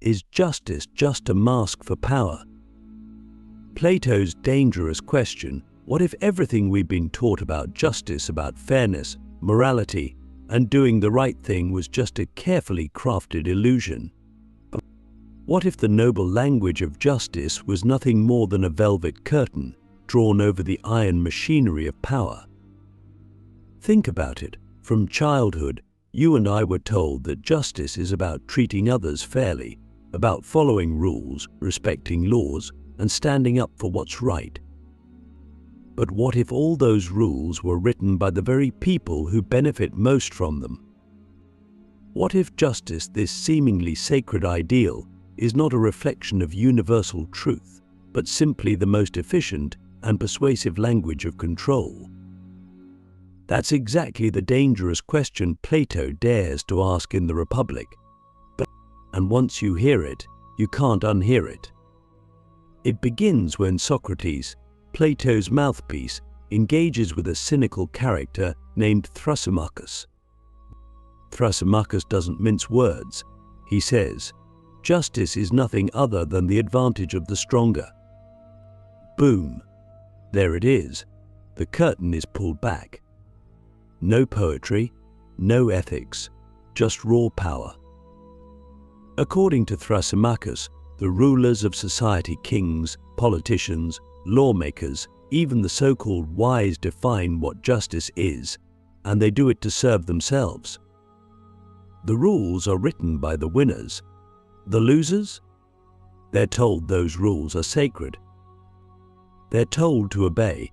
Is justice just a mask for power? Plato's dangerous question, what if everything we've been taught about justice, about fairness, morality, and doing the right thing was just a carefully crafted illusion? What if the noble language of justice was nothing more than a velvet curtain drawn over the iron machinery of power? Think about it. From childhood, you and I were told that justice is about treating others fairly, about following rules, respecting laws, and standing up for what's right. But what if all those rules were written by the very people who benefit most from them? What if justice, this seemingly sacred ideal, is not a reflection of universal truth, but simply the most efficient and persuasive language of control? That's exactly the dangerous question Plato dares to ask in the Republic. And once you hear it, you can't unhear it. It begins when Socrates, Plato's mouthpiece, engages with a cynical character named Thrasymachus. Thrasymachus doesn't mince words. He says, "Justice is nothing other than the advantage of the stronger." Boom! There it is. The curtain is pulled back. No poetry, no ethics, just raw power. According to Thrasymachus, the rulers of society, kings, politicians, lawmakers, even the so-called wise, define what justice is, and they do it to serve themselves. The rules are written by the winners. The losers? They're told those rules are sacred. They're told to obey.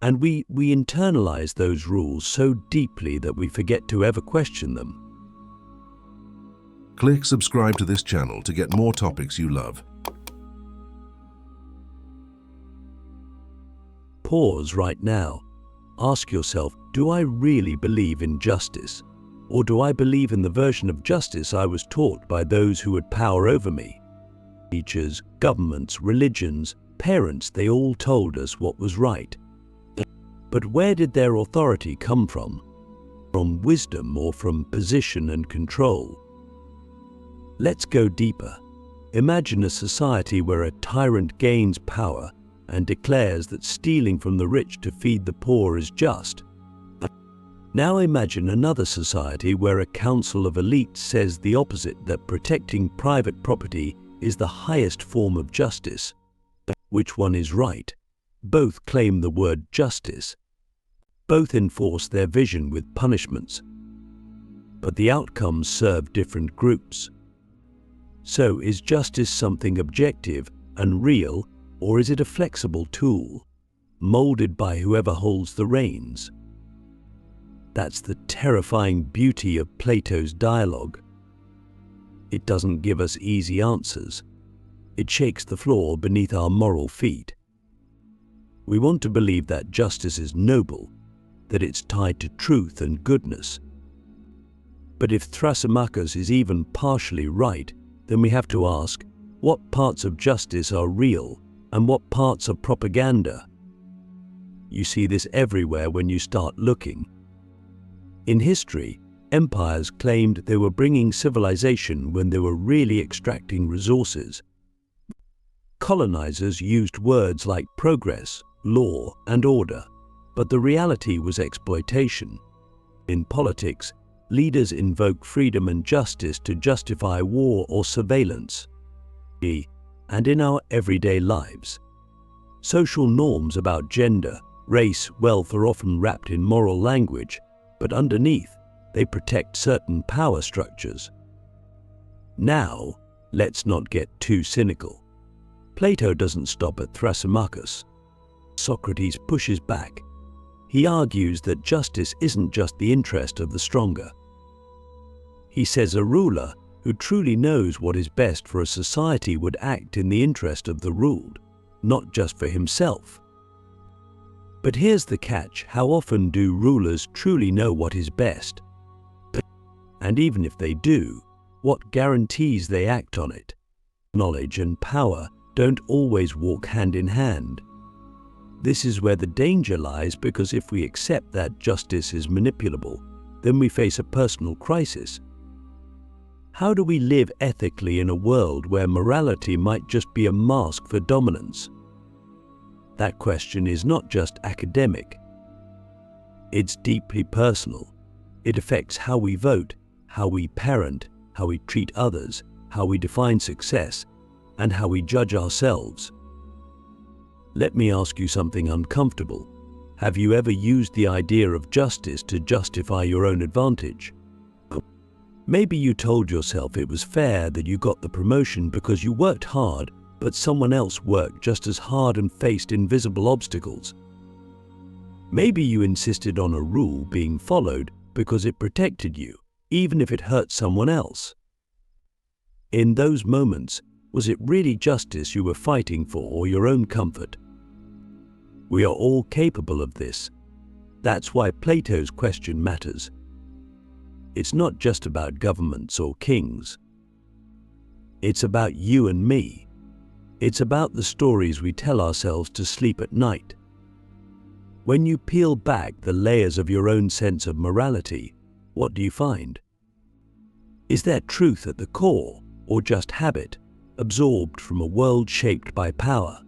And we internalize those rules so deeply that we forget to ever question them. Click subscribe to this channel to get more topics you love. Pause right now. Ask yourself, do I really believe in justice? Or do I believe in the version of justice I was taught by those who had power over me? Teachers, governments, religions, parents, they all told us what was right. But where did their authority come from? From wisdom or from position and control? Let's go deeper. Imagine a society where a tyrant gains power and declares that stealing from the rich to feed the poor is just. Now imagine another society where a council of elites says the opposite, that protecting private property is the highest form of justice. Which one is right? Both claim the word justice. Both enforce their vision with punishments. But the outcomes serve different groups. So is justice something objective and real, or is it a flexible tool, molded by whoever holds the reins? That's the terrifying beauty of Plato's dialogue. It doesn't give us easy answers. It shakes the floor beneath our moral feet. We want to believe that justice is noble, that it's tied to truth and goodness. But if Thrasymachus is even partially right, then we have to ask, what parts of justice are real and what parts are propaganda? You see this everywhere when you start looking. In history, empires claimed they were bringing civilization when they were really extracting resources. Colonizers used words like progress, law, and order, but the reality was exploitation. In politics, leaders invoke freedom and justice to justify war or surveillance. And in our everyday lives, social norms about gender, race, wealth are often wrapped in moral language, but underneath, they protect certain power structures. Now, let's not get too cynical. Plato doesn't stop at Thrasymachus. Socrates pushes back. He argues that justice isn't just the interest of the stronger. He says a ruler who truly knows what is best for a society would act in the interest of the ruled, not just for himself. But here's the catch: how often do rulers truly know what is best? And even if they do, what guarantees they act on it? Knowledge and power don't always walk hand in hand. This is where the danger lies, because if we accept that justice is manipulable, then we face a personal crisis. How do we live ethically in a world where morality might just be a mask for dominance? That question is not just academic. It's deeply personal. It affects how we vote, how we parent, how we treat others, how we define success, and how we judge ourselves. Let me ask you something uncomfortable. Have you ever used the idea of justice to justify your own advantage? Maybe you told yourself it was fair that you got the promotion because you worked hard, but someone else worked just as hard and faced invisible obstacles. Maybe you insisted on a rule being followed because it protected you, even if it hurt someone else. In those moments, was it really justice you were fighting for or your own comfort? We are all capable of this. That's why Plato's question matters. It's not just about governments or kings. It's about you and me. It's about the stories we tell ourselves to sleep at night. When you peel back the layers of your own sense of morality, what do you find? Is there truth at the core, or just habit, absorbed from a world shaped by power?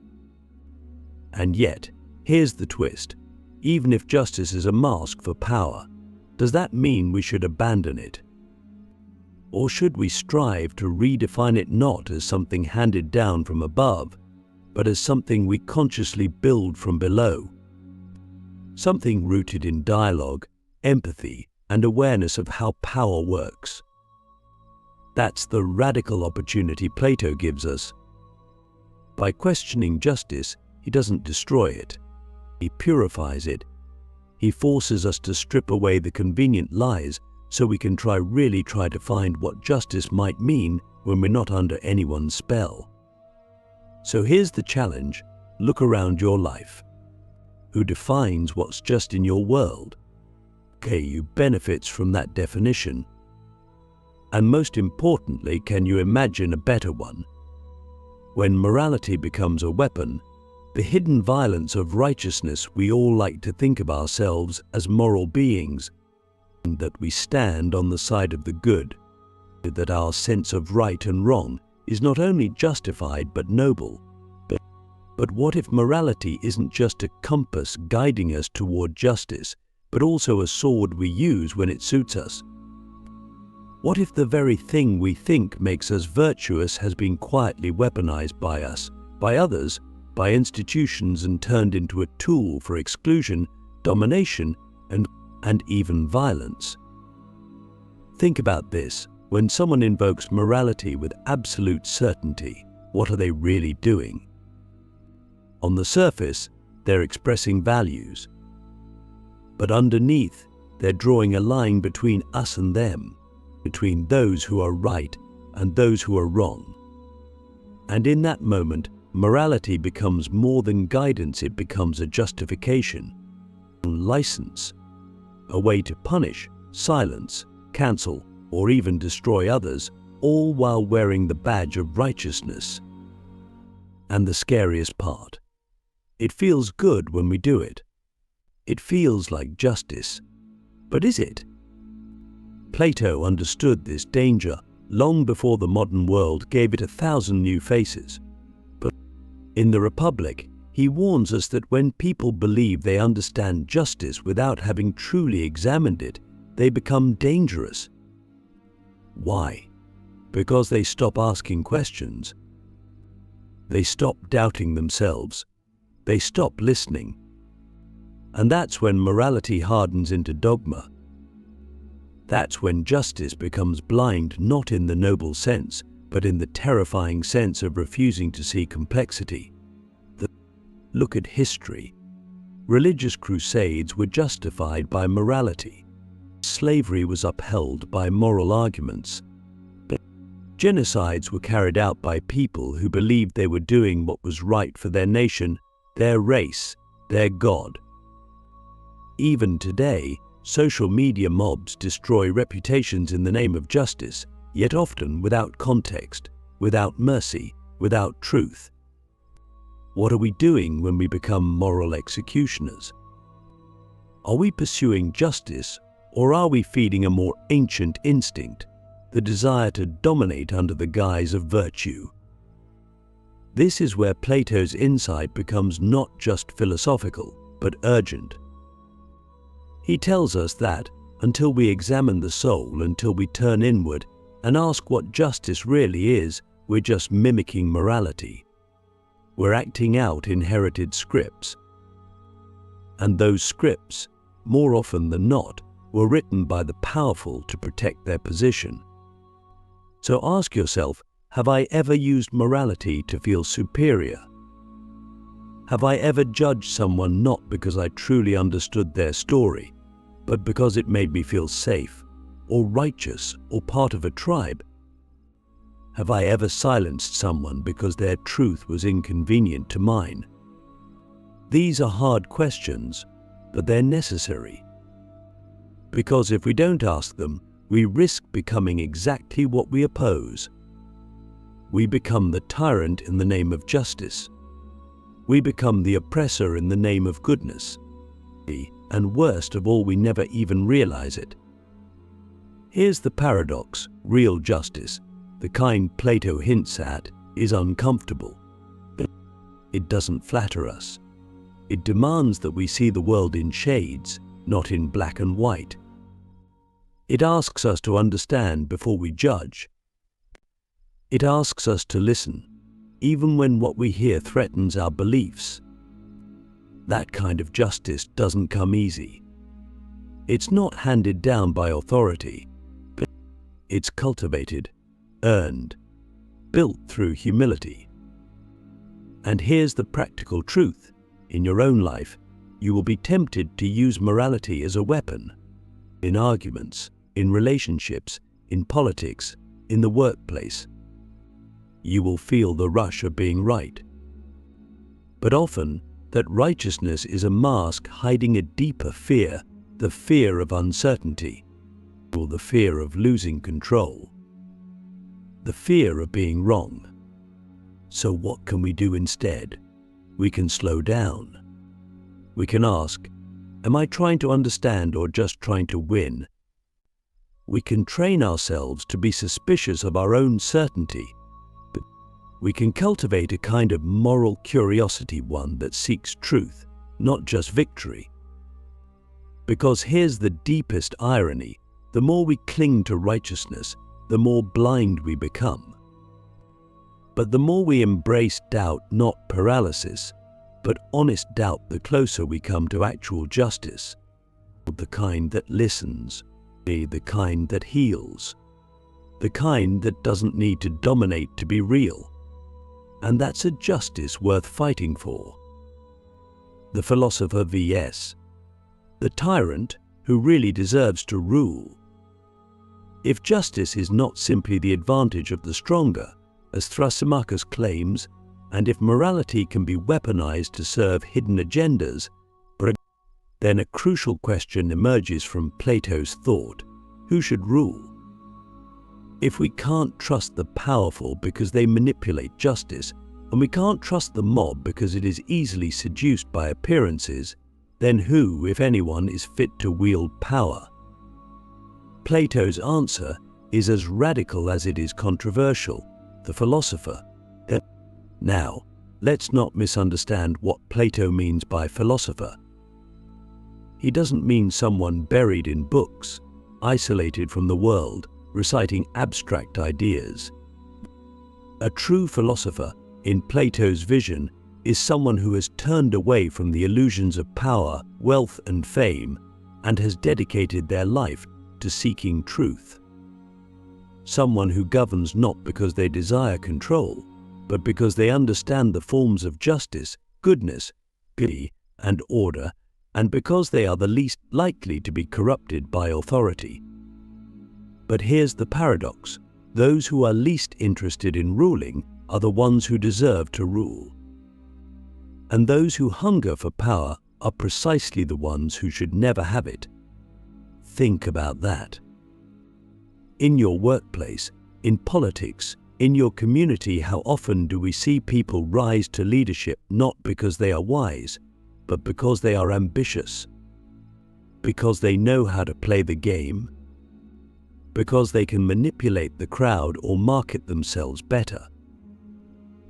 And yet, here's the twist. Even if justice is a mask for power, does that mean we should abandon it? Or should we strive to redefine it not as something handed down from above, but as something we consciously build from below? Something rooted in dialogue, empathy, and awareness of how power works. That's the radical opportunity Plato gives us. By questioning justice, he doesn't destroy it. He purifies it. He forces us to strip away the convenient lies so we can really try to find what justice might mean when we're not under anyone's spell. So here's the challenge. Look around your life. Who defines what's just in your world? Who benefits from that definition? And most importantly, can you imagine a better one? When morality becomes a weapon, the hidden violence of righteousness, we all like to think of ourselves as moral beings, and that we stand on the side of the good, that our sense of right and wrong is not only justified but noble. But what if morality isn't just a compass guiding us toward justice, but also a sword we use when it suits us? What if the very thing we think makes us virtuous has been quietly weaponized by us, by others, by institutions, and turned into a tool for exclusion, domination, and even violence? Think about this. When someone invokes morality with absolute certainty, what are they really doing? On the surface, they're expressing values. But underneath, they're drawing a line between us and them, between those who are right and those who are wrong. And in that moment, morality becomes more than guidance. It becomes a justification, a license, a way to punish, silence, cancel, or even destroy others, all while wearing the badge of righteousness. And the scariest part, it feels good when we do it. It feels like justice. But is it? Plato understood this danger long before the modern world gave it 1,000 new faces. But in the Republic, he warns us that when people believe they understand justice without having truly examined it, they become dangerous. Why? Because they stop asking questions. They stop doubting themselves. They stop listening. And that's when morality hardens into dogma. That's when justice becomes blind, not in the noble sense, but in the terrifying sense of refusing to see complexity. Look at history. Religious crusades were justified by morality. Slavery was upheld by moral arguments. Genocides were carried out by people who believed they were doing what was right for their nation, their race, their God. Even today, social media mobs destroy reputations in the name of justice, yet often without context, without mercy, without truth. What are we doing when we become moral executioners? Are we pursuing justice, or are we feeding a more ancient instinct, the desire to dominate under the guise of virtue. This is where Plato's insight becomes not just philosophical, but urgent. He tells us that, until we examine the soul, until we turn inward and ask what justice really is, we're just mimicking morality. We're acting out inherited scripts. And those scripts, more often than not, were written by the powerful to protect their position. So ask yourself, have I ever used morality to feel superior? Have I ever judged someone not because I truly understood their story, but because it made me feel safe, or righteous, or part of a tribe? Have I ever silenced someone because their truth was inconvenient to mine? These are hard questions, but they're necessary. Because if we don't ask them, we risk becoming exactly what we oppose. We become the tyrant in the name of justice. We become the oppressor in the name of goodness. And worst of all, we never even realize it. Here's the paradox: real justice, the kind Plato hints at, is uncomfortable. It doesn't flatter us. It demands that we see the world in shades, not in black and white. It asks us to understand before we judge. It asks us to listen, even when what we hear threatens our beliefs. That kind of justice doesn't come easy. It's not handed down by authority, but it's cultivated, earned, built through humility. And here's the practical truth. In your own life, you will be tempted to use morality as a weapon. In arguments, in relationships, in politics, in the workplace. You will feel the rush of being right. But often, that righteousness is a mask hiding a deeper fear, the fear of uncertainty, or the fear of losing control, the fear of being wrong. So what can we do instead? We can slow down. We can ask, am I trying to understand or just trying to win? We can train ourselves to be suspicious of our own certainty. But we can cultivate a kind of moral curiosity, one that seeks truth, not just victory. Because here's the deepest irony: the more we cling to righteousness, the more blind we become. But the more we embrace doubt, not paralysis, but honest doubt, the closer we come to actual justice, the kind that listens, the kind that heals, the kind that doesn't need to dominate to be real. And that's a justice worth fighting for. The philosopher vs. the tyrant who really deserves to rule. If justice is not simply the advantage of the stronger, as Thrasymachus claims, and if morality can be weaponized to serve hidden agendas, then a crucial question emerges from Plato's thought: who should rule? If we can't trust the powerful because they manipulate justice, and we can't trust the mob because it is easily seduced by appearances, then who, if anyone, is fit to wield power? Plato's answer is as radical as it is controversial: the philosopher. Now, let's not misunderstand what Plato means by philosopher. He doesn't mean someone buried in books, isolated from the world, reciting abstract ideas. A true philosopher, in Plato's vision, is someone who has turned away from the illusions of power, wealth, and fame, and has dedicated their life to seeking truth. Someone who governs not because they desire control, but because they understand the forms of justice, goodness, pity, and order, and because they are the least likely to be corrupted by authority. But here's the paradox: those who are least interested in ruling are the ones who deserve to rule. And those who hunger for power are precisely the ones who should never have it. Think about that. In your workplace, in politics, in your community, how often do we see people rise to leadership not because they are wise, but because they are ambitious? Because they know how to play the game? because they can manipulate the crowd or market themselves better.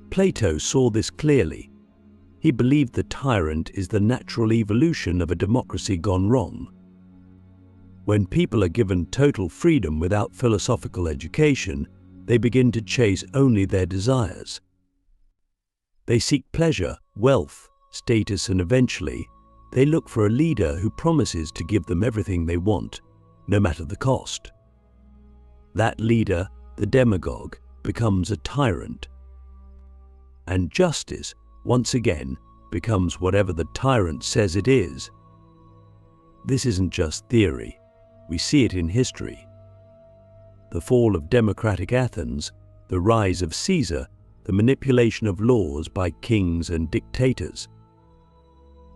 Plato saw this clearly. He believed the tyrant is the natural evolution of a democracy gone wrong. When people are given total freedom without philosophical education, they begin to chase only their desires. They seek pleasure, wealth, status, and eventually, they look for a leader who promises to give them everything they want, no matter the cost. That leader, the demagogue, becomes a tyrant. And justice, once again, becomes whatever the tyrant says it is. This isn't just theory. We see it in history. The fall of democratic Athens, the rise of Caesar, the manipulation of laws by kings and dictators.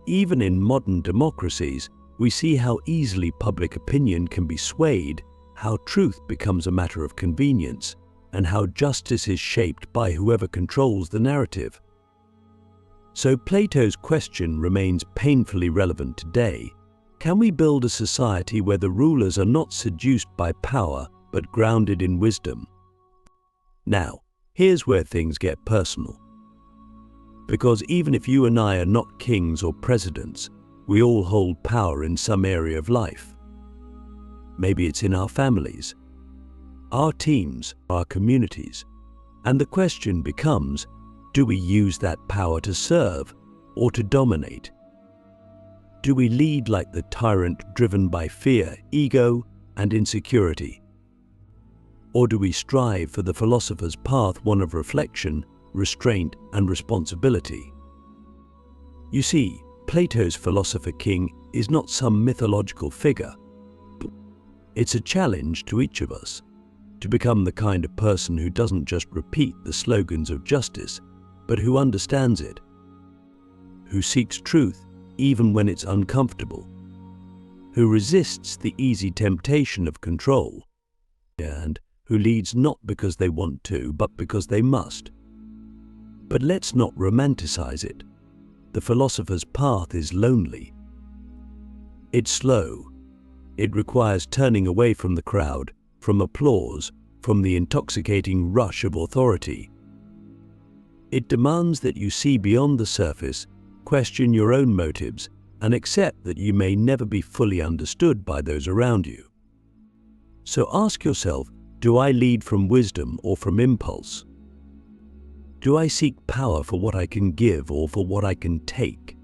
Even in modern democracies, we see how easily public opinion can be swayed, how truth becomes a matter of convenience, and how justice is shaped by whoever controls the narrative. So Plato's question remains painfully relevant today. Can we build a society where the rulers are not seduced by power, but grounded in wisdom? Now, here's where things get personal. Because even if you and I are not kings or presidents, we all hold power in some area of life. Maybe it's in our families, our teams, our communities. And the question becomes, do we use that power to serve or to dominate? Do we lead like the tyrant driven by fear, ego, and insecurity? Or do we strive for the philosopher's path, one of reflection, restraint, and responsibility? You see, Plato's philosopher-king is not some mythological figure. It's a challenge to each of us to become the kind of person who doesn't just repeat the slogans of justice, but who understands it, who seeks truth even when it's uncomfortable, who resists the easy temptation of control, and who leads not because they want to, but because they must. But let's not romanticize it. The philosopher's path is lonely. It's slow. It requires turning away from the crowd, from applause, from the intoxicating rush of authority. It demands that you see beyond the surface, question your own motives, and accept that you may never be fully understood by those around you. So ask yourself, do I lead from wisdom or from impulse? Do I seek power for what I can give or for what I can take?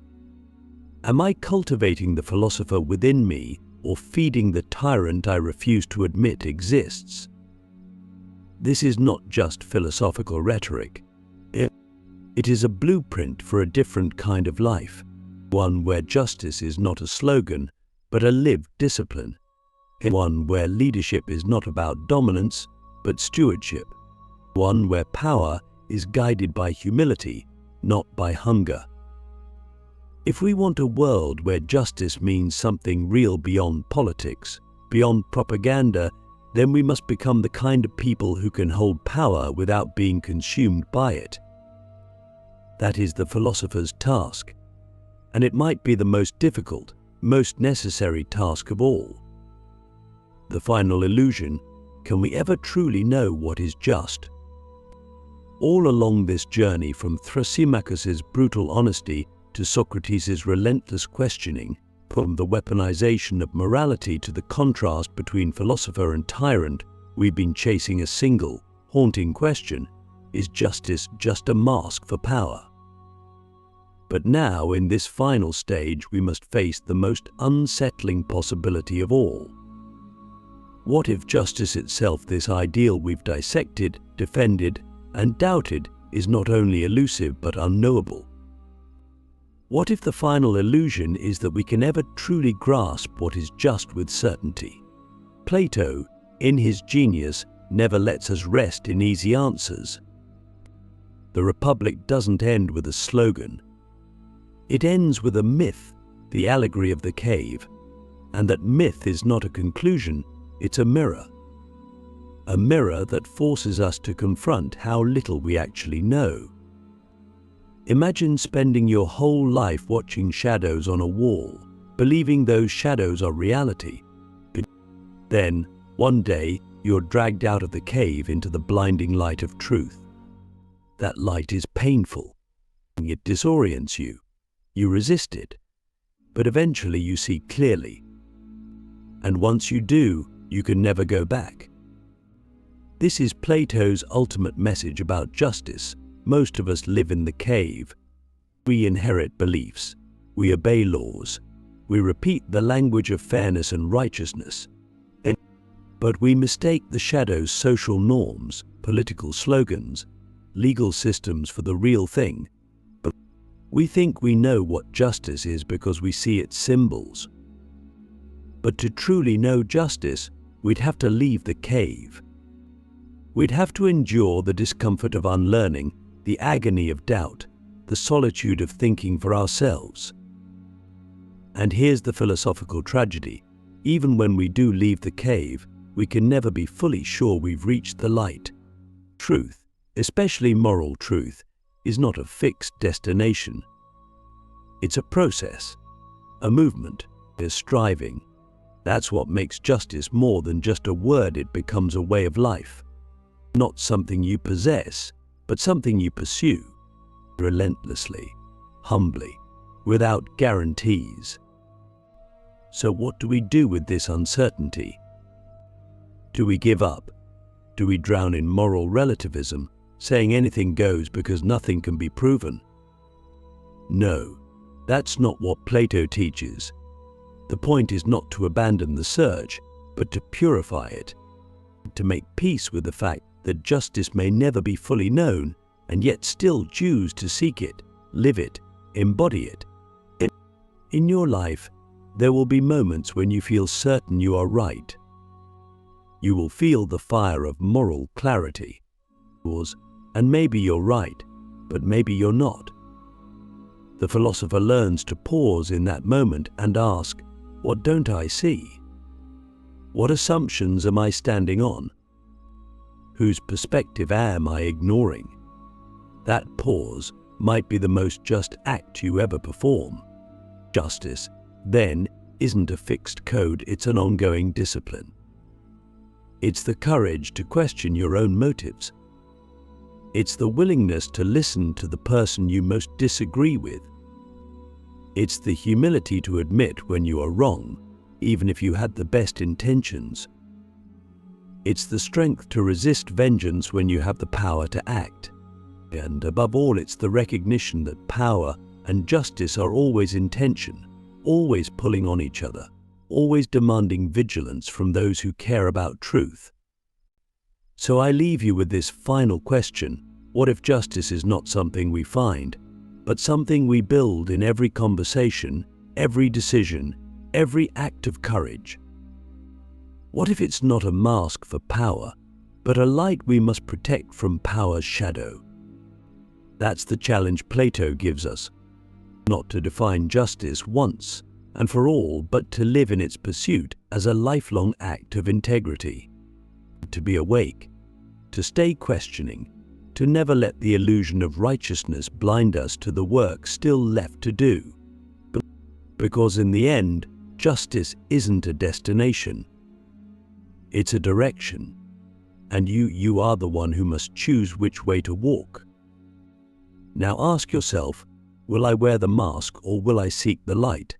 Am I cultivating the philosopher within me or feeding the tyrant I refuse to admit exists? This is not just philosophical rhetoric. It is a blueprint for a different kind of life, one where justice is not a slogan, but a lived discipline, one where leadership is not about dominance, but stewardship, one where power is guided by humility, not by hunger. If we want a world where justice means something real beyond politics, beyond propaganda, then we must become the kind of people who can hold power without being consumed by it. That is the philosopher's task, and it might be the most difficult, most necessary task of all. The final illusion, can we ever truly know what is just? All along this journey, from Thrasymachus's brutal honesty to Socrates' relentless questioning, from the weaponization of morality to the contrast between philosopher and tyrant, we've been chasing a single, haunting question: is justice just a mask for power? But now, in this final stage, we must face the most unsettling possibility of all. What if justice itself, this ideal we've dissected, defended, and doubted, is not only elusive but unknowable? What if the final illusion is that we can never truly grasp what is just with certainty? Plato, in his genius, never lets us rest in easy answers. The Republic doesn't end with a slogan. It ends with a myth, the allegory of the cave, and that myth is not a conclusion, it's a mirror that forces us to confront how little we actually know. Imagine spending your whole life watching shadows on a wall, believing those shadows are reality. Then, one day, you're dragged out of the cave into the blinding light of truth. That light is painful. It disorients you. You resist it. But eventually you see clearly. And once you do, you can never go back. This is Plato's ultimate message about justice. Most of us live in the cave. We inherit beliefs. We obey laws. We repeat the language of fairness and righteousness. But we mistake the shadow's social norms, political slogans, legal systems for the real thing. We think we know what justice is because we see its symbols. But to truly know justice, we'd have to leave the cave. We'd have to endure the discomfort of unlearning, the agony of doubt, the solitude of thinking for ourselves. And here's the philosophical tragedy. Even when we do leave the cave, we can never be fully sure we've reached the light. Truth, especially moral truth, is not a fixed destination. It's a process, a movement, a striving. That's what makes justice more than just a word. It becomes a way of life. Not something you possess, but something you pursue, relentlessly, humbly, without guarantees. So what do we do with this uncertainty? Do we give up? Do we drown in moral relativism, saying anything goes because nothing can be proven? No, that's not what Plato teaches. The point is not to abandon the search, but to purify it, to make peace with the fact that justice may never be fully known, and yet still choose to seek it, live it, embody it. In your life, there will be moments when you feel certain you are right. You will feel the fire of moral clarity. And maybe you're right, but maybe you're not. The philosopher learns to pause in that moment and ask, what don't I see? What assumptions am I standing on? Whose perspective am I ignoring? That pause might be the most just act you ever perform. Justice, then, isn't a fixed code, it's an ongoing discipline. It's the courage to question your own motives. It's the willingness to listen to the person you most disagree with. It's the humility to admit when you are wrong, even if you had the best intentions. It's the strength to resist vengeance when you have the power to act. And above all, it's the recognition that power and justice are always in tension, always pulling on each other, always demanding vigilance from those who care about truth. So I leave you with this final question. What if justice is not something we find, but something we build in every conversation, every decision, every act of courage? What if it's not a mask for power, but a light we must protect from power's shadow? That's the challenge Plato gives us. Not to define justice once and for all, but to live in its pursuit as a lifelong act of integrity. To be awake, to stay questioning, to never let the illusion of righteousness blind us to the work still left to do. Because in the end, justice isn't a destination. It's a direction. And you are the one who must choose which way to walk. Now ask yourself, will I wear the mask or will I seek the light?